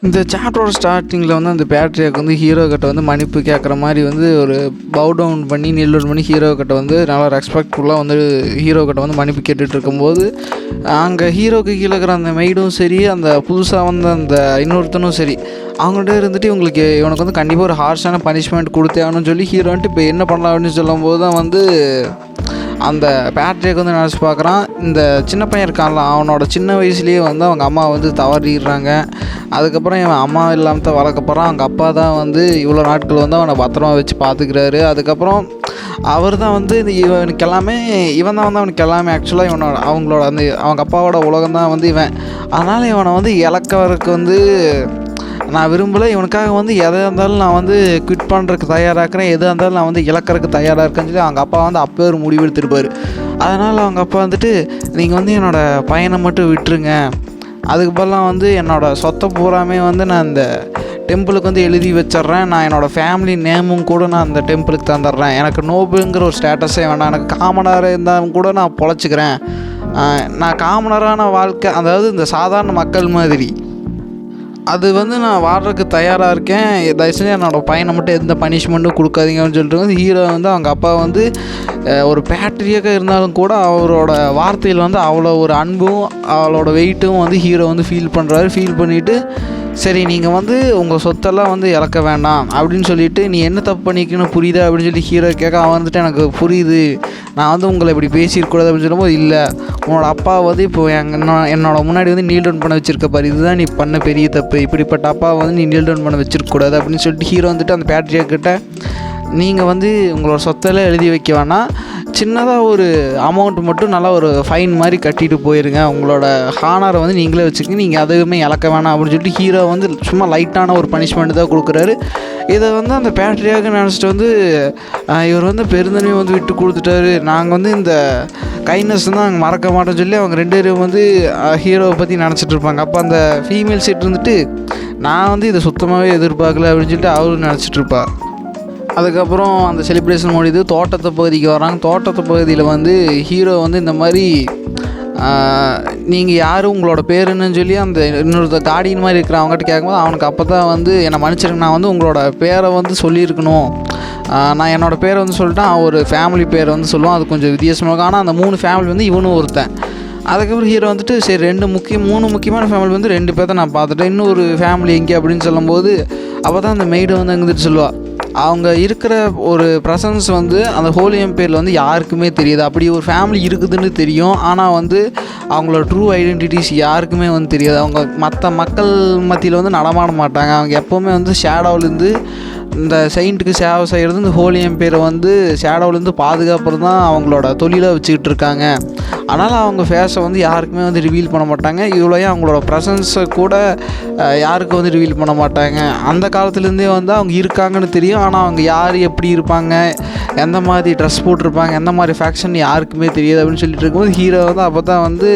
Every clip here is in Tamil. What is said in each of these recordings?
இந்த சாப்டரோட ஸ்டார்டிங்கில் வந்து அந்த பேட்ரியாக்கு வந்து ஹீரோ கிட்ட வந்து மன்னிப்பு கேட்குற மாதிரி வந்து ஒரு பவ் டவுன் பண்ணி நீல் டவுன் பண்ணி ஹீரோ கிட்ட வந்து நல்லா ரெஸ்பெக்ட்ஃபுல்லாக வந்து ஹீரோ கிட்ட வந்து மன்னிப்பு கேட்டுட்டு இருக்கும்போது அங்கே ஹீரோக்கு கீழே இருக்கிற அந்த மெய்டும் சரி, அந்த புதுசாக வந்த அந்த இன்னொருத்தனும் சரி, அவங்கள்ட்ட இருந்துட்டு இவனுக்கு வந்து கண்டிப்பாக ஒரு ஹார்ஷான பனிஷ்மெண்ட் கொடுத்தே ஆகணும்னு சொல்லி ஹீரோ வந்துட்டு இப்போ என்ன பண்ணலாம் அப்படின்னு சொல்லும்போது தான் வந்து அந்த பேட்ரிக்கு வந்து நினச்சி பார்க்குறான். இந்த சின்ன பையன் இருக்கான்ல, அவனோட சின்ன வயசுலேயே வந்து அவங்க அம்மா வந்து தவறிடுறாங்க. அதுக்கப்புறம் இவன் அம்மா இல்லாமல் தான் வளர்க்க போகிறான். அவங்க அப்பா தான் வந்து இவ்வளோ நாட்கள் வந்து அவனை பத்திரமா வச்சு பார்த்துக்கிறாரு. அதுக்கப்புறம் அவர் தான் வந்து இவனுக்கு எல்லாமே, இவன் தான் வந்து அவனுக்கு எல்லாமே. ஆக்சுவலாக அவங்களோட அந்த அவங்க அப்பாவோட உலகம் தான் வந்து இவன். அதனால் இவனை வந்து இழக்கறதுக்கு வந்து நான் விரும்பலை. இவனுக்காக வந்து எதாக இருந்தாலும் நான் வந்து குவிட் பண்ணுறதுக்கு தயாராக இருக்கிறேன், எதாக இருந்தாலும் நான் வந்து இழக்கிறதுக்கு தயாராக இருக்கேன்னு சொல்லி அவங்க அப்பா வந்து அப்போ ஒரு முடிவு எடுத்துருப்பார். அதனால் அவங்க அப்பா வந்துட்டு, நீங்கள் வந்து என்னோடய பையனை மட்டும் விட்டுருங்க, அதுக்கு பதிலாக வந்து என்னோடய சொத்தை பூராமே வந்து நான் இந்த டெம்பிளுக்கு வந்து எழுதி வச்சிட்றேன், நான் என்னோடய ஃபேமிலி நேமும் கூட நான் அந்த டெம்பிளுக்கு தந்துடுறேன், எனக்கு நோபுங்கிற ஒரு ஸ்டேட்டஸே வேண்டாம், எனக்கு காமனராக இருந்தாலும் கூட நான் பொழைச்சிக்கிறேன், நான் காமனரான வாழ்க்கை, அதாவது இந்த சாதாரண மக்கள் மாதிரி அது வந்து நான் வாழ்றதுக்கு தயாராக இருக்கேன், தயவுசெய்து என்னோடய பையனை மட்டும் எந்த பனிஷ்மெண்ட்டும் கொடுக்காதீங்கன்னு சொல்லிட்டு வந்து ஹீரோ வந்து அவங்க அப்பா வந்து ஒரு பேட்ரியாக இருந்தாலும் கூட அவரோட வார்த்தையில் வந்து அவ்வளோ ஒரு அன்பும் அவளோட வெயிட்டும் வந்து ஹீரோ வந்து ஃபீல் பண்ணுறாரு. ஃபீல் பண்ணிவிட்டு, சரி நீங்கள் வந்து உங்கள் சொத்தெல்லாம் வந்து இழக்க வேண்டாம் அப்படின்னு சொல்லிவிட்டு, நீ என்ன தப்பு பண்ணிக்கணும் புரியுதா அப்படின்னு சொல்லி ஹீரோ கேட்க, அவன் வந்துட்டு எனக்கு புரியுது, நான் வந்து உங்களை இப்படி பேசியிருக்கூடாது அப்படின்னு சொல்லும்போது, இல்லை உன்னோட அப்பா வந்து இப்போ என்னோட முன்னாடி வந்து நீல் டவுன் பண்ண வச்சுருக்க பாரு, இதுதான் நீ பண்ண பெரிய தப்பு, இப்படிப்பட்ட அப்பா வந்து நீ நீல் டவுன் பண்ண வச்சுருக்கக்கூடாது அப்படின்னு சொல்லிட்டு ஹீரோ வந்துட்டு அந்த பேட்ரியாக்கிட்ட, நீங்கள் வந்து உங்களோட சொத்தெல்லாம் எழுதி வைக்க வேணாம், சின்னதாக ஒரு அமௌண்ட் மட்டும் நல்லா ஒரு ஃபைன் மாதிரி கட்டிட்டு போயிருங்க, உங்களோட ஹானரை வந்து நீங்களே வச்சுக்கங்க, நீங்கள் அதுவுமே இழக்க வேணாம் அப்படின்னு சொல்லிட்டு ஹீரோ வந்து சும்மா லைட்டான ஒரு பனிஷ்மெண்ட் தான் கொடுக்குறாரு. இதை வந்து அந்த பேட்ரியாக நினச்சிட்டு வந்து இவர் வந்து பெருந்தன்மையை வந்து விட்டு கொடுத்துட்டாரு, நாங்கள் வந்து இந்த கைண்ட்னஸ் தான் நாங்கள் மறக்க மாட்டோம்னு சொல்லி அவங்க ரெண்டு பேரும் வந்து ஹீரோவை பற்றி நினச்சிட்டு இருப்பாங்க. அப்போ அந்த ஃபீமேல் சைட் இருந்துட்டு, நான் வந்து இதை சுத்தமாகவே எதிர்பார்க்கல அப்படின்னு சொல்லிட்டு அவரும் நினச்சிட்டு இருப்பாள். அதுக்கப்புறம் அந்த செலிப்ரேஷன் முடியுது, தோட்டத்து பகுதிக்கு வராங்க. தோட்டத்து பகுதியில் வந்து ஹீரோ வந்து இந்த மாதிரி நீங்கள் யார் உங்களோட பேர் என்னன்னு சொல்லி அந்த இன்னொரு கார்டியன் மாதிரி இருக்கிற அவங்ககிட்ட கேட்கும்போது, அவனுக்கு அப்போ தான் வந்து என்னை மன்னிச்சிருங்க, நான் வந்து உங்களோட பேரை வந்து சொல்லியிருக்கணும், நான் என்னோடய பேரை வந்து சொல்லிட்டேன், அவன் ஒரு ஃபேமிலி பேரை வந்து சொல்லுவான், அது கொஞ்சம் வித்தியாசமாக இருக்கும், ஆனால் அந்த 3 ஃபேமிலி வந்து இவனும் ஒருத்தன். அதுக்கப்புறம் ஹீரோ வந்துட்டு, சரி 3 முக்கியமான ஃபேமிலி வந்து 2 பேர்த்த நான் பார்த்துட்டேன், இன்னொரு ஃபேமிலி எங்கே அப்படின்னு சொல்லும்போது, அப்போ தான் அந்த மெய்டை வந்து அங்கே சொல்லுவாள், அவங்க இருக்கிற ஒரு ப்ரெசன்ஸ் வந்து அந்த ஹோலி எம்பையரில் வந்து யாருக்குமே தெரியாது, அப்படி ஒரு ஃபேமிலி இருக்குதுன்னு தெரியும், ஆனால் வந்து அவங்களோட ட்ரூ ஐடென்டிட்டிஸ் யாருக்குமே வந்து தெரியாது, அவங்க மற்ற மக்கள் மத்தியில் வந்து நடமாட மாட்டாங்க, அவங்க எப்போவுமே வந்து ஷேடோவிலேருந்து இந்த செயிண்ட்டுக்கு சேவை செய்கிறது, இந்த ஹோலி எம்பையரை வந்து ஷேடோவிலேருந்து பாதுகாப்புறது தான் அவங்களோட தொழிலாக வச்சுக்கிட்டு இருக்காங்க, அதனால் அவங்க ஃபேஸை வந்து யாருக்குமே வந்து ரிவீல் பண்ண மாட்டாங்க, இவ்வளோயும் அவங்களோட ப்ரெசன்ஸை கூட யாருக்கும் வந்து ரிவீல் பண்ண மாட்டாங்க, அந்த காலத்துலேருந்தே வந்து அவங்க இருக்காங்கன்னு தெரியும், ஆனால் அவங்க யார் எப்படி இருப்பாங்க, எந்த மாதிரி ட்ரெஸ் போட்டிருப்பாங்க, எந்த மாதிரி ஃபேக்ஷன் யாருக்குமே தெரியாது அப்படின்னு சொல்லிட்டு இருக்கும்போது ஹீரோ வந்து அப்போ தான் வந்து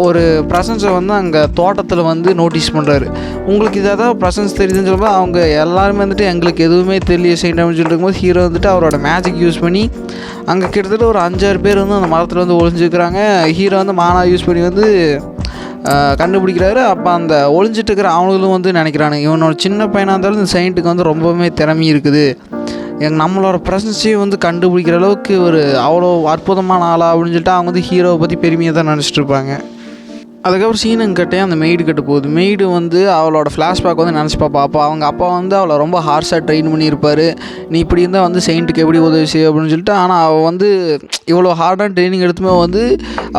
ஒரு ப்ரெசன்ஸை வந்து அங்கே தோட்டத்தில் வந்து நோட்டீஸ் பண்ணுறாரு. உங்களுக்கு இதை தான் ப்ரெசன்ஸ் தெரியுதுன்னு சொல்லும்போது அவங்க எல்லாருமே வந்துட்டு எங்களுக்கு எதுவுமே தெரியல செய்யணும் அப்படின்னு சொல்லிட்டு இருக்கும்போது ஹீரோ வந்துட்டு அவரோட மேஜிக் யூஸ் பண்ணி அங்கே கிட்டத்தட்ட ஒரு 5-6 பேர் வந்து அந்த மரத்தில் வந்து ஒளிஞ்சிருக்கிறாங்க. ஹீரோ வந்து மானா யூஸ் பண்ணி வந்து கண்டுபிடிக்கிறாரு. அப்போ அந்த ஒளிஞ்சிட்டு இருக்கிற அவங்களும் வந்து நினைக்கிறானுங்க, இவனோட சின்ன பையனாக இருந்தாலும் இந்த சயின்ட்டுக்கு வந்து ரொம்பவுமே திறமை இருக்குது, நம்மளோட ப்ரெசன்ஸையும் வந்து கண்டுபிடிக்கிற அளவுக்கு ஒரு அவ்வளோ அற்புதமான ஆளா அப்படின்னு சொல்லிட்டு அவங்க வந்து ஹீரோவை பற்றி பெருமையாக தான் நினச்சிட்டு இருப்பாங்க. அதுக்கப்புறம் சீனுங்கிட்டே அந்த மெய்டு கிட்ட போகுது. மெய்டு வந்து அவளோட ஃப்ளாஷ்பேக் வந்து நினச்சி பார்ப்பா. அப்போ அவங்க அப்பா வந்து அவளை ரொம்ப ஹார்ஷாக ட்ரெயின் பண்ணியிருப்பார், நீ இப்படி இருந்தால் வந்து செயின்ட்டுக்கு எப்படி உதவி செய்ய அப்படின்னு சொல்லிட்டு. ஆனால் அவள் வந்து இவ்வளோ ஹார்டான ட்ரைனிங் எடுத்துமே வந்து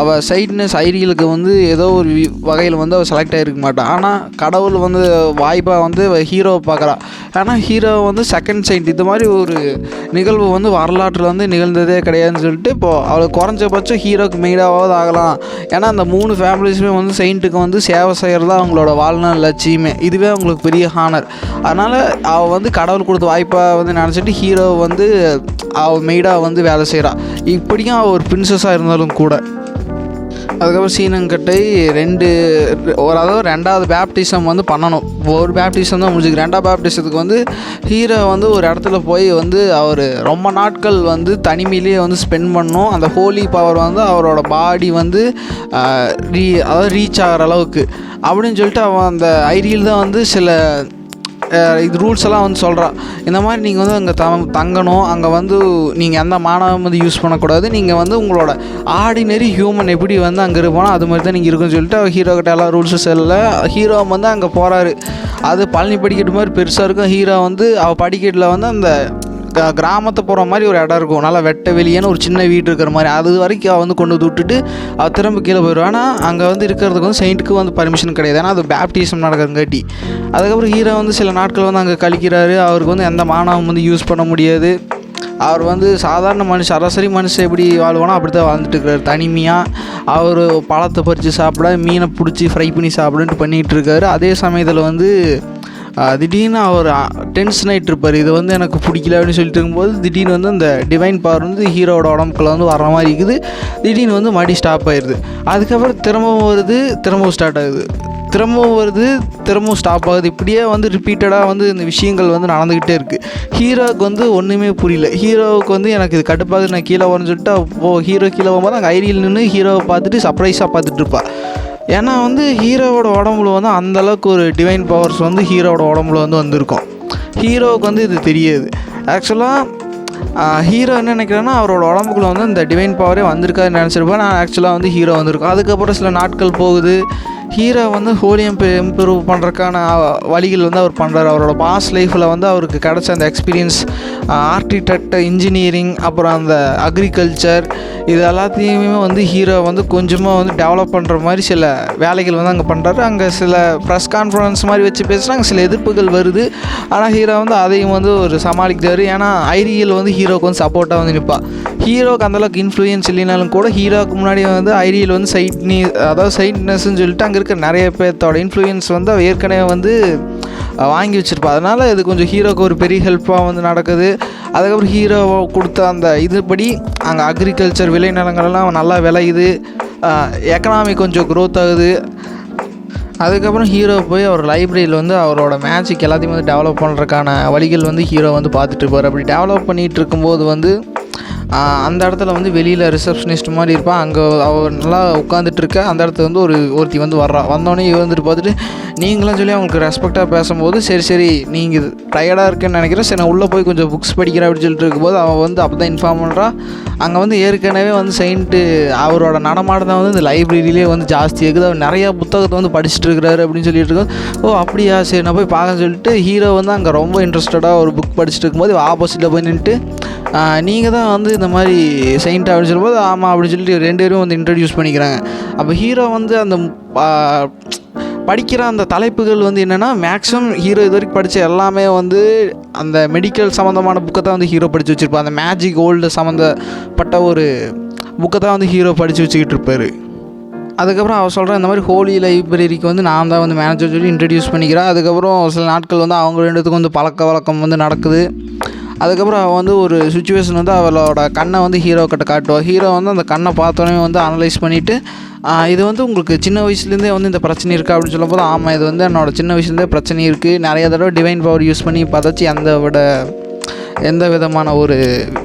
அவள் சைட்னஸ் ஐடியலுக்கு வந்து ஏதோ ஒரு வகையில் வந்து அவள் செலக்ட் ஆகிருக்க மாட்டாள். ஆனால் கடவுள் வந்து வாய்ப்பாக வந்து ஹீரோவை பார்க்குறா. ஆனால் ஹீரோ வந்து செகண்ட் சைண்ட் இது மாதிரி ஒரு நிகழ்வு வந்து வரலாற்றில் வந்து நிகழ்ந்ததே கிடையாதுன்னு சொல்லிட்டு இப்போது அவளுக்கு குறைஞ்சபட்சம் ஹீரோக்கு மெய்டாவது ஆகலாம். ஏன்னா அந்த 3 ஃபேமிலிஸுமே வந்து செயின்ட்டுக்கு வந்து சேவை செய்கிறது தான் அவங்களோட வாழ்நாள் லட்சியமே, இதுவே அவங்களுக்கு பெரிய ஹானர். அதனால் அவள் வந்து கடவுள் கொடுத்த வாய்ப்பாக வந்து நினச்சிட்டு ஹீரோ வந்து அவள் மெய்டாக வந்து வேலை செய்கிறாள். இப்படியும் அவள் ஒரு பிரின்சஸாக இருந்தாலும் கூட அதுக்கப்புறம் சீனங்கட்டை அதாவது 2வது பேப்டிசம் வந்து பண்ணணும். ஒரு பேப்டிசம் தான் முடிஞ்சுக்கு. 2வது பேப்டிசத்துக்கு வந்து ஹீரோ வந்து ஒரு இடத்துல போய் வந்து அவர் ரொம்ப நாட்கள் வந்து தனிமையிலேயே வந்து ஸ்பெண்ட் பண்ணணும். அந்த ஹோலி பவர் வந்து அவரோட பாடி வந்து அதாவது ரீச் ஆகிற அளவுக்கு அப்படின்னு சொல்லிட்டு அவன் அந்த ஐரியல் தான் வந்து சில இது ரூல்ஸ் எல்லாம் வந்து சொல்கிறான். இந்த மாதிரி நீங்கள் வந்து அங்கே தங்கணும், அங்கே வந்து நீங்கள் எந்த மானவம் வந்து யூஸ் பண்ணக்கூடாது, நீங்கள் வந்து உங்களோட ஆர்டினரி ஹியூமன் எப்படி வந்து அங்கே இருப்பானோ அது மாதிரி தான் நீங்கள் இருக்குன்னு சொல்லிட்டு அவர் ஹீரோ கிட்ட எல்லா ரூல்ஸும் செல்ல ஹீரோ வந்து அங்கே போகிறாரு. அது பழனி படிக்கட்டு மாதிரி பெருசாக இருக்கும். ஹீரோ வந்து அவள் படிக்கட்டில் வந்து அந்த கிராமத்தை போகிற மாதிரி ஒரு இடம் இருக்கும், நல்லா வெட்ட வெளியேன்னு ஒரு சின்ன வீடு இருக்கிற மாதிரி. அது வரைக்கும் அவள் வந்து கொண்டு விட்டுட்டு அவள் திரும்ப கீழே போயிடுவான். ஆனால் அங்கே வந்து இருக்கிறதுக்கு வந்து செயின்ட்டுக்கு வந்து பர்மிஷன் கிடையாது, ஏன்னா அது பேப்டிசம் நடக்கிறங்காட்டி. அதுக்கப்புறம் ஹீரோ வந்து சில நாட்கள் வந்து அங்கே கழிக்கிறாரு. அவருக்கு வந்து எந்த மானவம் வந்து யூஸ் பண்ண முடியாது. அவர் வந்து சாதாரண சராசரி மனுஷன் எப்படி வாழ்வானோ அப்படி தான் வாழ்ந்துட்டு இருக்கிறார் தனிமையாக. அவர் பழத்தை பறித்து சாப்பிட, மீனை பிடிச்சி ஃப்ரை பண்ணி சாப்பிடுன்ட்டு பண்ணிகிட்டு இருக்காரு. அதே சமயத்தில் வந்து திடீர்னு அவர் டென்ஷன் ஆகிட்டு இருப்பார். இது வந்து எனக்கு பிடிக்கல அப்படின்னு சொல்லிட்டு இருக்கும்போது திடீர்னு வந்து அந்த டிவைன் பவர் வந்து ஹீரோவோட உடம்புக்குள்ள வந்து வர மாதிரி இருக்குது. திடீர்னு வந்து மறுபடியும் ஸ்டாப் ஆயிடுது. அதுக்கப்புறம் திரும்பவும் வருது, திரும்பவும் ஸ்டார்ட் ஆகுது, திரும்பவும் வருது, திரும்பவும் ஸ்டாப் ஆகுது. இப்படியே வந்து ரிப்பீட்டடாக வந்து இந்த விஷயங்கள் வந்து நடந்துக்கிட்டே இருக்குது. ஹீரோவுக்கு வந்து ஒன்றுமே புரியல. ஹீரோவுக்கு வந்து எனக்கு இது கட்டுப்பாடு, நான் கீழே வரேன்னு சொல்லிட்டு ஹீரோ கீழே போகும்போது அங்கே ஐரியல் நின்று ஹீரோவை பார்த்துட்டு சர்ப்ரைஸாக பார்த்துட்டு இருப்பாள். ஏன்னா வந்து ஹீரோவோட உடம்புல வந்து அந்தளவுக்கு ஒரு டிவைன் பவர்ஸ் வந்து ஹீரோவோட உடம்புல வந்து வந்திருக்கும். ஹீரோவுக்கு வந்து இது தெரியாது. ஆக்சுவலாக ஹீரோ என்ன நினைக்கிறேன்னா அவரோட உடம்புக்குள்ள வந்து இந்த டிவைன் பவரே வந்திருக்காருன்னு நினச்சிருப்பேன். நான் ஆக்சுவலாக வந்து ஹீரோ வந்திருக்கும். அதுக்கப்புறம் சில நாட்கள் போகுது. ஹீரோ வந்து ஹோலி இம்ப்ரூவ் பண்ணுறதுக்கான வழிகள் வந்து அவர் பண்ணுறாரு. அவரோட பாஸ்ட் லைஃப்பில் வந்து அவருக்கு கிடச்ச அந்த எக்ஸ்பீரியன்ஸ், ஆர்கிடெக்ட், இன்ஜினியரிங், அப்புறம் அந்த அக்ரிகல்ச்சர், இது எல்லாத்தையுமே வந்து ஹீரோ வந்து கொஞ்சமாக வந்து டெவலப் பண்ணுற மாதிரி சில வேலைகள் வந்து அங்கே பண்ணுறாரு. அங்கே சில ப்ரெஸ் கான்ஃபரன்ஸ் மாதிரி வச்சு பேசுனா அங்கே சில எதிர்ப்புகள் வருது. ஆனால் ஹீரோ வந்து அதையும் வந்து ஒரு சமாளிக்கிறாரு. ஏன்னா ஐரியல் வந்து ஹீரோவுக்கு வந்து சப்போர்ட்டாக வந்து நிற்பாள். ஹீரோவுக்கு அந்தளவுக்கு இன்ஃப்ளூயன்ஸ் இல்லைனாலும் கூட ஹீரோவுக்கு முன்னாடி வந்து ஐரியல் வந்து சைட்னஸ்ன்னு சொல்லிட்டு அங்கே இருக்கிற நிறைய பேர்த்தோட இன்ஃப்ளூயன்ஸ் வந்து அவள் ஏற்கனவே வந்து வாங்கி வச்சுருப்பா. அதனால் இது கொஞ்சம் ஹீரோவுக்கு ஒரு பெரிய ஹெல்ப்பாக வந்து நடக்குது. அதுக்கப்புறம் ஹீரோ கொடுத்த அந்த இதுபடி அங்கே அக்ரிகல்ச்சர் விளைநிலங்கள்லாம் நல்லா விளையுது, எக்கனாமி கொஞ்சம் க்ரோத் ஆகுது. அதுக்கப்புறம் ஹீரோ போய் அவர் லைப்ரரியில் வந்து அவரோட மேஜிக் எல்லாத்தையும் வந்து டெவலப் பண்ணுறதுக்கான வழிகள் வந்து ஹீரோ வந்து பார்த்துட்டு இருப்பார். அப்படி டெவலப் பண்ணிகிட்டு இருக்கும்போது வந்து அந்த இடத்துல வந்து வெளியில் ரிசப்ஷனிஸ்ட் மாதிரி இருப்பான். அங்கே அவர் நல்லா உட்காந்துட்ருக்க அந்த இடத்துல வந்து ஒருத்தி வந்து வந்தோடனே வந்துட்டு பார்த்துட்டு நீங்களும் சொல்லி அவங்களுக்கு ரெஸ்பெக்டாக பேசும்போது சரி நீங்கள் டயர்டாக இருக்குன்னு நினைக்கிறேன், சரி நான் உள்ளே போய் கொஞ்சம் புக்ஸ் படிக்கிறேன் அப்படின்னு சொல்லிட்டு இருக்கும்போது அவன் வந்து அப்போ தான் இன்ஃபார்ம் பண்ணுறான். அங்கே வந்து ஏற்கனவே வந்து செயின்ட்டு அவரோட நடமாட்டம் தான் வந்து இந்த லைப்ரரியிலே வந்து ஜாஸ்தி இருக்குது, அவர் நிறையா புத்தகத்தை வந்து படிச்சுட்டு இருக்கிறாரு அப்படின்னு சொல்லிட்டு இருக்கோம். ஓ அப்படியா, சரி நான் போய் பார்க்க சொல்லிட்டு ஹீரோ வந்து அங்கே ரொம்ப இன்ட்ரெஸ்டடாக ஒரு புக் படிச்சுட்டு இருக்கும்போது ஆப்போசிட்டில் போய் நின்றுட்டு நீங்கள் தான் வந்து இந்த மாதிரி செயின்ட் அப்படின்னு சொல்லும்போது ஆமாம் அப்படின்னு சொல்லிட்டு 2 பேரும் வந்து இன்ட்ரடியூஸ் பண்ணிக்கிறாங்க. அப்போ ஹீரோ வந்து அந்த படிக்கிற அந்த தலைப்புகள் வந்து என்னென்னா மேக்ஸிமம் ஹீரோ இது வரைக்கும் படித்த எல்லாமே வந்து அந்த மெடிக்கல் சம்மந்தமான புக்கை தான் வந்து ஹீரோ படித்து வச்சுருப்பார். அந்த மேஜிக் ஓல்டு சம்மந்தப்பட்ட ஒரு புக்கை தான் வந்து ஹீரோ படித்து வச்சுக்கிட்டு இருப்பார். அதுக்கப்புறம் அவர் சொல்கிறேன் இந்த மாதிரி ஹோலி லைப்ரரிக்கு வந்து நான் தான் வந்து மேனேஜர் சொல்லி இன்ட்ரடியூஸ் பண்ணிக்கிறேன். அதுக்கப்புறம் சில நாட்கள் வந்து அவங்க 2 பேத்துக்கும் வந்து பழக்க வழக்கம் வந்து நடக்குது. அதுக்கப்புறம் அவள் வந்து ஒரு சுச்சுவேஷன் வந்து அவளோட கண்ணை வந்து ஹீரோ கிட்ட காட்டுவாள். ஹீரோ வந்து அந்த கண்ணை பார்த்தோன்னே வந்து அனலைஸ் பண்ணிவிட்டு இது வந்து உங்களுக்கு சின்ன வயசுலேருந்தே வந்து இந்த பிரச்சனை இருக்குது அப்படின்னு சொல்லும்போது ஆமாம் இது வந்து என்னோட சின்ன வயசுலேருந்தே பிரச்சனை இருக்குது, நிறைய தடவை டிவைன் பவர் யூஸ் பண்ணி பார்த்தாச்சு எந்த விதமான ஒரு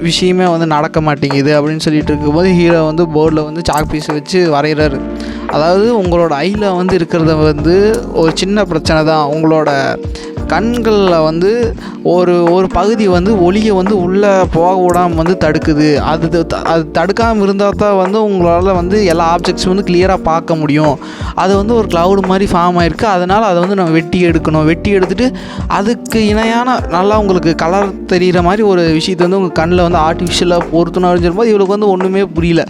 விஷயமே வந்து நடக்க மாட்டேங்குது அப்படின்னு சொல்லிட்டு இருக்கும்போது ஹீரோ வந்து போர்டில் வந்து சாக் பீஸை வச்சு வரைகிறாரு. அதாவது உங்களோட ஐயில் வந்து இருக்கிறத வந்து ஒரு சின்ன பிரச்சனை தான், உங்களோட கண்களில் வந்து ஒரு பகுதி வந்து ஒளியை வந்து உள்ளே போக விடாமல் வந்து தடுக்குது. அது தடுக்காமல் இருந்தால் தான் வந்து உங்களால் வந்து எல்லா ஆப்ஜெக்ட்ஸும் வந்து கிளியராக பார்க்க முடியும். அது வந்து ஒரு க்ளவுடு மாதிரி ஃபார்ம் ஆகிருக்கு. அதனால் அதை வந்து நம்ம வெட்டி எடுத்துகிட்டு அதுக்கு இணையான நல்லா உங்களுக்கு கலர் தெரிகிற மாதிரி ஒரு விஷயத்தை வந்து உங்கள் கண்ணில் வந்து ஆர்டிஃபிஷியலாக பொருத்தணும் அப்படின்னு சொல்லும்போது இவளுக்கு வந்து ஒன்றுமே புரியல.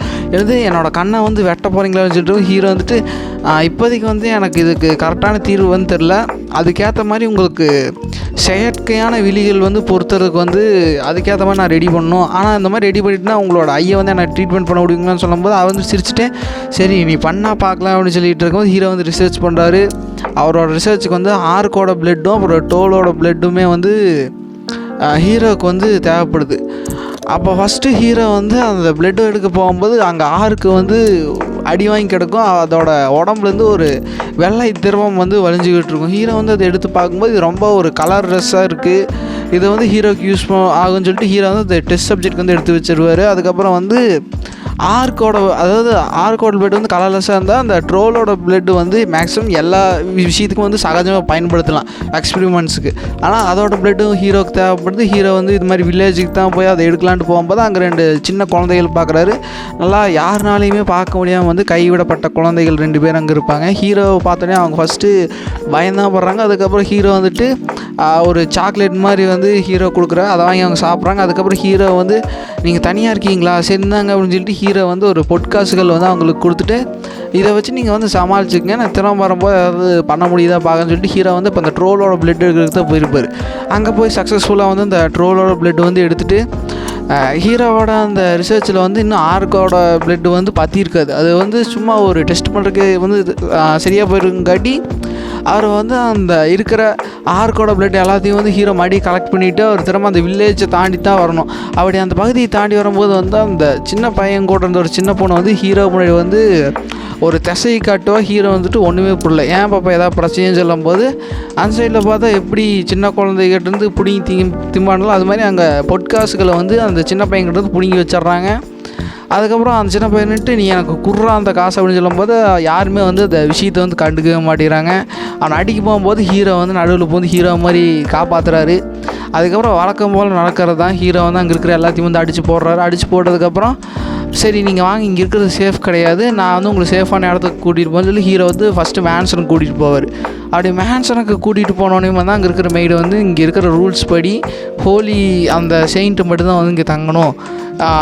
என்னோடய கண்ணை வந்து வெட்ட போகிறீங்களான்னு சொல்லிட்டு ஹீரோ வந்துட்டு இப்போதைக்கு வந்து எனக்கு இதுக்கு கரெக்டான தீர்வு வந்து தெரில, அதுக்கேற்ற மாதிரி உங்களுக்கு செயற்கையான விழிகள் வந்து பொறுத்தறதுக்கு வந்து அதுக்கேற்ற மாதிரி நான் ரெடி பண்ணணும், ஆனால் இந்த மாதிரி ரெடி பண்ணிட்டுனா உங்களோட ஐயை வந்து என்ன ட்ரீட்மெண்ட் பண்ண முடியுங்களான்னு சொல்லும்போது அவன் வந்து சிரிச்சுட்டு சரி நீ பண்ணால் பார்க்கலாம் அப்படின்னு சொல்லிட்டு இருக்கும்போது ஹீரோ வந்து ரிசர்ச் பண்ணுறாரு. அவரோட ரிசர்ச்சுக்கு வந்து ஆர்க்கோட பிளட்டும் அப்புறம் டோலோட பிளட்டுமே வந்து ஹீரோவுக்கு வந்து தேவைப்படுது. அப்போ ஃபஸ்ட்டு ஹீரோ வந்து அந்த பிளட்டு எடுக்க போகும்போது அங்கே ஆருக்கு வந்து அடி வாங்கி கிடக்கும். அதோட உடம்புலேருந்து ஒரு வெள்ளை திரவம் வந்து வழிஞ்சிக்கிட்டு இருக்கும். ஹீரோ வந்து அதை எடுத்து பார்க்கும்போது இது ரொம்ப ஒரு கலர் ட்ரெஸ்ஸாக இருக்குது, இதை வந்து ஹீரோக்கு யூஸ் ஆகும்னு சொல்லிட்டு ஹீரோ வந்து இந்த டெஸ்ட் சப்ஜெக்ட் வந்து எடுத்து வச்சிருவார். அதுக்கப்புறம் வந்து ஆர்க்கோட பிளட் வந்து கலர்லெஸ்ஸாக இருந்தால் அந்த ட்ரோலோட பிளட் வந்து மேக்ஸிமம் எல்லா விஷயத்துக்கும் வந்து சகஜமாக பயன்படுத்தலாம் எக்ஸ்பிரிமெண்ட்ஸுக்கு. ஆனால் அதோட பிளட்டும் ஹீரோக்கு தேவைப்படுது. ஹீரோ வந்து இது மாதிரி வில்லேஜுக்கு தான் போய் அதை எடுக்கலான்ட்டு போகும்போது அங்கே 2 சின்ன குழந்தைகள் பார்க்குறாரு. நல்லா யாருனாலையுமே பார்க்க முடியாமல் வந்து கைவிடப்பட்ட குழந்தைகள் 2 பேர் அங்கே இருப்பாங்க. ஹீரோவை பார்த்தோன்னே அவங்க ஃபஸ்ட்டு பயந்தான் படுறாங்க. அதுக்கப்புறம் ஹீரோ வந்துட்டு ஒரு சாக்லேட் மாதிரி வந்து ஹீரோ கொடுக்குறாரு. அதை வாங்கி அவங்க சாப்பிட்றாங்க. அதுக்கப்புறம் ஹீரோ வந்து நீங்கள் தனியாக இருக்கீங்களா, சரிந்தாங்க அப்படின்னு சொல்லிட்டு ஹீரோ வந்து ஒரு பொட்காசுகள் வந்து அவங்களுக்கு கொடுத்துட்டு, இதை வச்சு நீங்கள் வந்து சமாளிச்சுக்கங்க, நான் திரும்ப வரும்போது ஏதாவது பண்ண முடியுதா பார்க்கன்னு சொல்லிட்டு ஹீரோ வந்து இப்போ அந்த ட்ரோலோட பிளட் எடுக்கிறதுக்கு தான் போயிருப்பார். அங்கே போய் சக்ஸஸ்ஃபுல்லாக வந்து இந்த ட்ரோலோட பிளட் வந்து எடுத்துகிட்டு ஹீரோவோட அந்த ரிசர்ச்சில் வந்து இன்னும் ஆர்க்கோட பிளட் வந்து பற்றிருக்காது. அது வந்து சும்மா ஒரு டெஸ்ட் பண்ணுறதுக்கு வந்து சரியாக போயிருக்காட்டி அவர் வந்து அந்த இருக்கிற ஆர்க்கோட பிளட் எல்லாத்தையும் வந்து ஹீரோ மடி கலெக்ட் பண்ணிவிட்டு அவர் திரும்ப அந்த வில்லேஜை தாண்டி தான் வரணும். அப்படி அந்த பகுதியை தாண்டி வரும்போது வந்து அந்த சின்ன பையன் கூட இருந்த ஒரு சின்ன பொண்ணு வந்து ஹீரோ முன்னாடி வந்து ஒரு திசையை காட்டுவா. ஹீரோ வந்துட்டு ஒன்றுமே புரியல. ஏன் பாப்பா ஏதாவது பிரச்சனைன்னு சொல்லும்போது அந்த சைடில் பார்த்தா எப்படி சின்ன குழந்தைகிட்டேருந்து பிடிங்கி திம்பானலாம் அது மாதிரி அங்கே பொட்காசுகளை வந்து அந்த சின்ன பையன்கிட்ட பிடுங்கி வச்சிட்றாங்க. அதுக்கப்புறம் அந்த சின்ன பையன்ட்டு நீ எனக்கு குர்றா அந்த காசு அப்படின்னு சொல்லும்போது யாருமே வந்து அந்த விஷயத்தை வந்து கண்டுக்கவே மாட்டேங்கிறாங்க. அவன் அடிக்க போகும்போது ஹீரோ வந்து நடுவில் போந்து ஹீரோ மாதிரி காப்பாற்றுறாரு. அதுக்கப்புறம் வழக்கம் போல் நடக்கிறது தான். ஹீரோ வந்து அங்கே இருக்கிற எல்லாத்தையும் வந்து அடித்து போடுறாரு. அடித்து போட்டதுக்கப்புறம் சரி நீங்கள் வாங்க, இங்கே இருக்கிறது சேஃப் கிடையாது, நான் வந்து உங்களுக்கு சேஃபான இடத்துக்கு கூட்டிகிட்டு போகணும்னு சொல்லி ஹீரோ வந்து ஃபஸ்ட்டு மேன்சனுக்கு கூட்டிகிட்டு போவார். அப்படி மேன்சனுக்கு கூட்டிகிட்டு போனோடனே வந்து அங்கே இருக்கிற மெய்டு வந்து இங்கே இருக்கிற ரூல்ஸ் படி ஹோலி அந்த செயின்ட்டு மட்டும்தான் வந்து இங்கே தங்கணும்,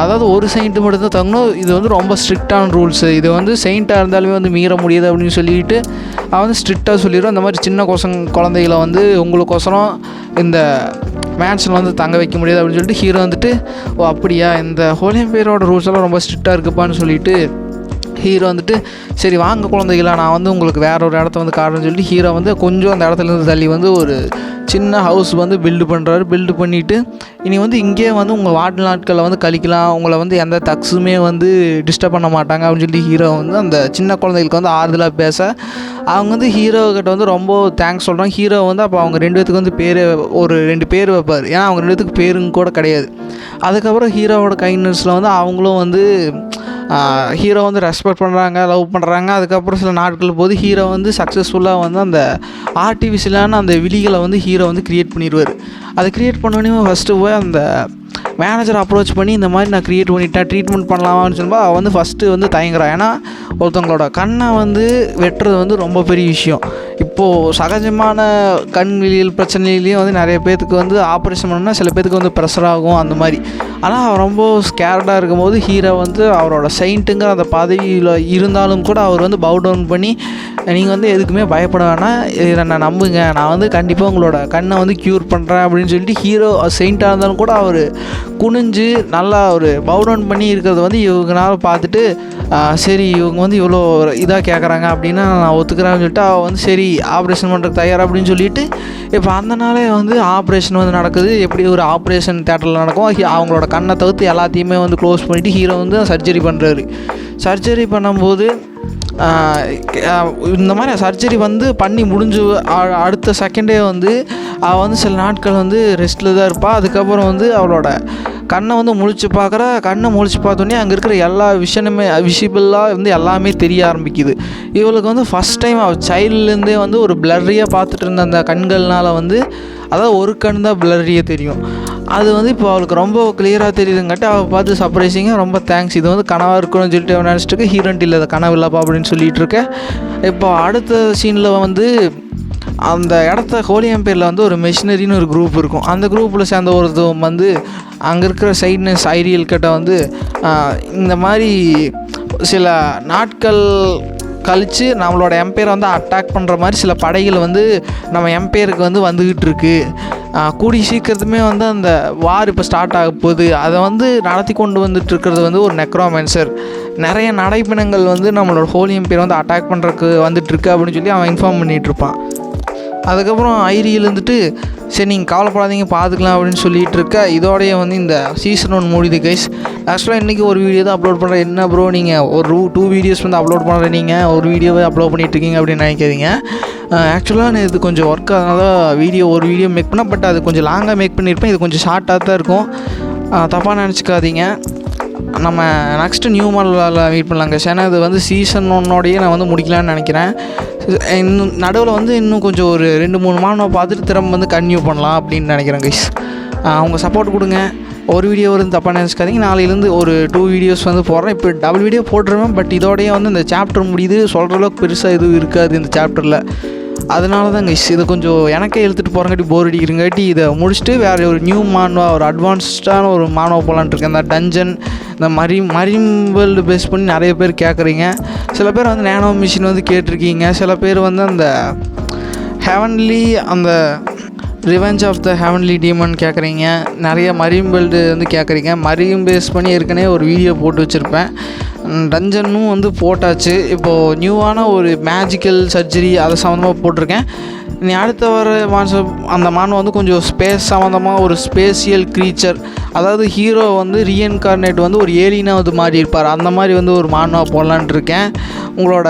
அதாவது ஒரு செயின்ட்டு மட்டும்தான் தங்கணும், இது வந்து ரொம்ப ஸ்ட்ரிக்டான ரூல்ஸு, இது வந்து செயின்ட்டாக இருந்தாலுமே வந்து மீற முடியாது அப்படின்னு சொல்லிட்டு அவன் வந்து ஸ்ட்ரிக்டாக சொல்லிடுவான். அந்த மாதிரி சின்ன குழந்தைகளை வந்து உங்களுக்கோசரம் இந்த மேன்ஷன் வந்து தங்க வைக்க முடியாது அப்படின்னு சொல்லிட்டு ஹீரோ வந்துட்டு ஓ அப்படியா, இந்த ஹோலியம்பேரோட ரூல்ஸ் எல்லாம் ரொம்ப ஸ்ட்ரிக்டாக இருக்குப்பான்னு சொல்லிட்டு ஹீரோ வந்துட்டு சரி வாங்க குழந்தைகளா, நான் வந்து உங்களுக்கு வேற ஒரு இடத்த வந்து காட்டுறேன்னு சொல்லிட்டு ஹீரோ வந்து கொஞ்சம் அந்த இடத்துலேருந்து தள்ளி வந்து ஒரு சின்ன ஹவுஸ் வந்து பில்டு பண்ணுறாரு. பில்டு பண்ணிவிட்டு இனி வந்து இங்கேயே வந்து உங்கள் வாட்டு நாட்களில் வந்து கழிக்கலாம், உங்களை வந்து எந்த தக்ஸுமே வந்து டிஸ்டர்ப் பண்ண மாட்டாங்க அப்படின்னு சொல்லிட்டு ஹீரோ வந்து அந்த சின்ன குழந்தைகளுக்கு வந்து ஆறுதலாக பேச அவங்க வந்து ஹீரோ கிட்ட வந்து ரொம்ப தேங்க்ஸ் சொல்கிறாங்க. ஹீரோ வந்து அப்போ அவங்க 2 பேத்துக்கு வந்து ஒரு 2 பேர் வைப்பார், ஏன்னா அவங்க 2 பேத்துக்கு பேருங்க கூட கிடையாது. அதுக்கப்புறம் ஹீரோவோட கைண்ட்னஸில் வந்து அவங்களும் வந்து ஹீரோ வந்து ரெஸ்பெக்ட் பண்ணுறாங்க, லவ் பண்ணுறாங்க. அதுக்கப்புறம் சில நாட்கள் போது ஹீரோ வந்து சக்ஸஸ்ஃபுல்லாக வந்து அந்த ஆர்டிஃபிஷியலான அந்த விழிகளை வந்து ஹீரோ வந்து க்ரியேட் பண்ணிடுவார். அதை க்ரியேட் பண்ணோன்னே ஃபஸ்ட்டு போய் அந்த மேனேஜரை அப்ரோச் பண்ணி இந்த மாதிரி நான் க்ரியேட் பண்ணிட்டேன், ட்ரீட்மெண்ட் பண்ணலாமான்னு சொல்லும்போது அவள் வந்து ஃபஸ்ட்டு வந்து தயங்குறான். ஏன்னா ஒருத்தவங்களோட கண்ணை வந்து வெட்டுறது வந்து ரொம்ப பெரிய விஷயம். இப்போது சகஜமான கண் விழியல் பிரச்சனையிலையும் வந்து நிறைய பேர்த்துக்கு வந்து ஆப்ரேஷன் பண்ணால் சில பேர்த்துக்கு வந்து ப்ரெஷர் ஆகும் அந்த மாதிரி. ஆனால் அவர் ரொம்ப ஸ்கேர்டாக இருக்கும்போது ஹீரோ வந்து அவரோட செயின்ட்டுங்கிற அந்த பதவியில் இருந்தாலும் கூட அவர் வந்து பவ் டவுன் பண்ணி நீங்கள் வந்து எதுக்குமே பயப்பட வேணாம், இதை நான் நம்புங்க, நான் வந்து கண்டிப்பாக உங்களோட கண்ணை வந்து க்யூர் பண்ணுறேன் அப்படின்னு சொல்லிட்டு ஹீரோ செயின்ட்டாக இருந்தாலும் கூட அவர் குனிஞ்சு நல்லா ஒரு பவ் டவுன் பண்ணி இருக்கிறத வந்து இவங்கனால பார்த்துட்டு சரி இவங்க வந்து இவ்வளோ இதாக கேட்குறாங்க அப்படின்னா நான் ஒத்துக்கிறேன்னு சொல்லிட்டு அவள் வந்து சரி ஆப்ரேஷன் பண்ணுறதுக்கு தயார் அப்படின்னு சொல்லிட்டு இப்போ அந்த நாளே வந்து ஆப்ரேஷன் வந்து நடக்குது. எப்படி ஒரு ஆப்ரேஷன் தேட்டரில் நடக்கும், அவங்களோட கண்ணை தவிர்த்து எல்லாத்தையுமே வந்து க்ளோஸ் பண்ணிவிட்டு ஹீரோ வந்து சர்ஜரி பண்ணுறாரு. சர்ஜரி பண்ணும்போது இந்த மாதிரி சர்ஜரி வந்து பண்ணி முடிஞ்சு அடுத்த செகண்டே வந்து அவள் வந்து சில நாட்கள் வந்து ரெஸ்ட்டில் தான் இருப்பாள். அதுக்கப்புறம் வந்து அவளோட கண்ணை வந்து முழிச்சு பார்க்குற, கண்ணை முழிச்சு பார்த்தோன்னே அங்கே இருக்கிற எல்லா விஷயமே விசிபிளாக வந்து எல்லாமே தெரிய ஆரம்பிக்குது. இவளுக்கு வந்து ஃபஸ்ட் டைம் அவள் சைல்ட்லேருந்தே வந்து ஒரு பிளர்ரியாக பார்த்துட்டு இருந்த அந்த கண்கள்னால் வந்து அதாவது ஒரு கண் தான் பிளர்ரியாக தெரியும். அது வந்து இப்போ அவளுக்கு ரொம்ப கிளியராக தெரியுதுங்காட்டி அவள் பார்த்து சர்ப்ரைசிங்காக ரொம்ப தேங்க்ஸ், இது வந்து கனவாக இருக்கணும்னு சொல்லிட்டு அவன் நினச்சிட்டு இருக்க. ஹீரோன்ட்டு இல்லை, கனவு இல்லைப்பா அப்படின்னு சொல்லிகிட்டு இருக்கேன். இப்போ அடுத்த சீனில் வந்து அந்த இடத்த ஹோலியம்பேரில் வந்து ஒரு மிஷினரின்னு ஒரு குரூப் இருக்கும். அந்த குரூப்பில் சேர்ந்த ஒருத்தவங்க வந்து அங்கே இருக்கிற சைட்னஸ் ஐரியல் கிட்ட வந்து இந்த மாதிரி சில நாட்கள் கழித்து நம்மளோட எம்பையரை வந்து அட்டாக் பண்ணுற மாதிரி சில படைகள் வந்து நம்ம எம்பையருக்கு வந்து வந்துக்கிட்டு இருக்குது, கூடி சீக்கிரத்துமே வந்து அந்த வார் இப்போ ஸ்டார்ட் ஆக போகுது, அதை வந்து நடத்தி கொண்டு வந்துட்டு இருக்கிறது வந்து ஒரு நெக்ரோமேன்சர், நிறைய நடைப்பிணங்கள் வந்து நம்மளோட ஹோலி எம்பையரை வந்து அட்டாக் பண்ணுறதுக்கு வந்துட்டுருக்கு அப்படின்னு சொல்லி அவன் இன்ஃபார்ம் பண்ணிகிட்ருப்பான். அதுக்கப்புறம் ஐரியல் இருந்துட்டு சரி நீங்கள் கவலைப்படாதீங்க பார்த்துக்கலாம் அப்படின்னு சொல்லிகிட்டு இருக்க இதோடைய வந்து இந்த சீசன் 1 முடியுது கைஸ். ஆக்சுவலாக இன்றைக்கி ஒரு வீடியோ தான் அப்லோட் பண்ணுறேன். என்ன ப்ரோ நீங்கள் ஒரு 2 வீடியோஸ் வந்து அப்லோட் பண்ணுறேன், நீங்கள் ஒரு வீடியோவை அப்லோட் பண்ணிகிட்ருக்கீங்க அப்படின்னு நினைக்காதீங்க. ஆக்சுவலாக நான் இது கொஞ்சம் ஒர்க் ஆனதால் ஒரு வீடியோ மேக் பண்ணேன். பட் அது கொஞ்சம் லாங்காக மேக் பண்ணியிருப்பேன். இது கொஞ்சம் ஷார்ட்டாக தான் இருக்கும், தப்பாக நினச்சிக்காதீங்க. நம்ம நெக்ஸ்ட்டு நியூ மாடலில் மீட் பண்ணலாங்க. ஏன்னா இது வந்து சீசன் 1 நான் வந்து முடிக்கலான்னு நினைக்கிறேன். இன்னும் நடுவில் வந்து இன்னும் கொஞ்சம் ஒரு 2-3 மாதம் பார்த்துட்டு திரும்ப வந்து கன்டினியூ பண்ணலாம் அப்படின்னு நினைக்கிறேன் கைஸ். அவங்க சப்போர்ட் கொடுங்க. ஒரு வீடியோ வந்து தப்பாக நினச்சிக்காதீங்க. நாளையிலேருந்து ஒரு 2 வீடியோஸ் வந்து போடுறேன். இப்போ டபுள் வீடியோ போட்டுருவேன். பட் இதோடையே வந்து இந்த சாப்டர் முடியுது. சொல்கிற அளவுக்கு பெருசாக எதுவும் இருக்காது இந்த சாப்டரில். அதனால தான் கைஸ் இதை கொஞ்சம் எனக்கே இழுத்துட்டு போகிறங்காட்டி போர் அடிக்கிறங்காட்டி இதை முடிச்சுட்டு வேறு ஒரு நியூ மான்வா, ஒரு அட்வான்ஸ்டான ஒரு மானவா போகலான்ட்டு இருக்கேன். இந்த டஞ்சன், இந்த மரீன் வேர்ல்டு பேஸ் பண்ணி நிறைய பேர் கேட்குறீங்க. சில பேர் வந்து நேனோ மிஷின் வந்து கேட்டிருக்கீங்க. சில பேர் வந்து அந்த ஹெவன்லி, அந்த revenge of the heavenly demon கேட்குறீங்க. நிறைய மரீன் வேர்ல்டு வந்து கேட்குறீங்க. மரீன் பேஸ் பண்ணி ஏற்கனவே ஒரு வீடியோ போட்டு வச்சுருப்பேன். டஞ்சனும் வந்து போட்டாச்சு. இப்போது நியூவான ஒரு மேஜிக்கல் சர்ஜரி அதை சம்மந்தமாக போட்டிருக்கேன். நீ அடுத்த வர அந்த மான் வந்து கொஞ்சம் ஸ்பேஸ் சம்மந்தமாக ஒரு ஸ்பேஷியல் க்ரீச்சர், அதாவது ஹீரோ வந்து ரீஎன்கார்னேட் வந்து ஒரு ஏலியனாவது மாதிரி இருப்பார், அந்த மாதிரி வந்து ஒரு மான்வாக போடலான்ட்டு இருக்கேன். உங்களோட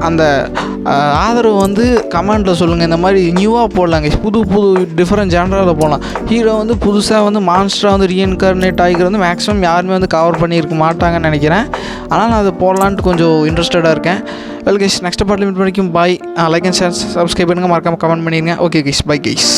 அந்த ஆதரவு வந்து கமெண்டில் சொல்லுங்கள். இந்த மாதிரி நியூவாக போடலாங்க, புது டிஃப்ரெண்ட் ஜானராவில் போடலாம். ஹீரோ வந்து புதுசாக வந்து மான்ஸ்டராக வந்து ரீஎன்கார்னேட் ஆகிக்கிறது வந்து மேக்ஸிமம் யாருமே வந்து கவர் பண்ணியிருக்க மாட்டாங்கன்னு நினைக்கிறேன். ஆனால் நான் அதை போடலான்ட்டு கொஞ்சம் இன்ட்ரெஸ்டடாக இருக்கேன். வெல் கைஸ், நெக்ஸ்ட் பார்ட்டில் மீட் பண்ணிக்கும். பாய். லைக் அண்ட் ஷேர், சப்ஸ்கிரைப் பண்ணுங்கள், மறக்காமல் கமெண்ட் பண்ணிடுங்க. Okay guys, bye guys.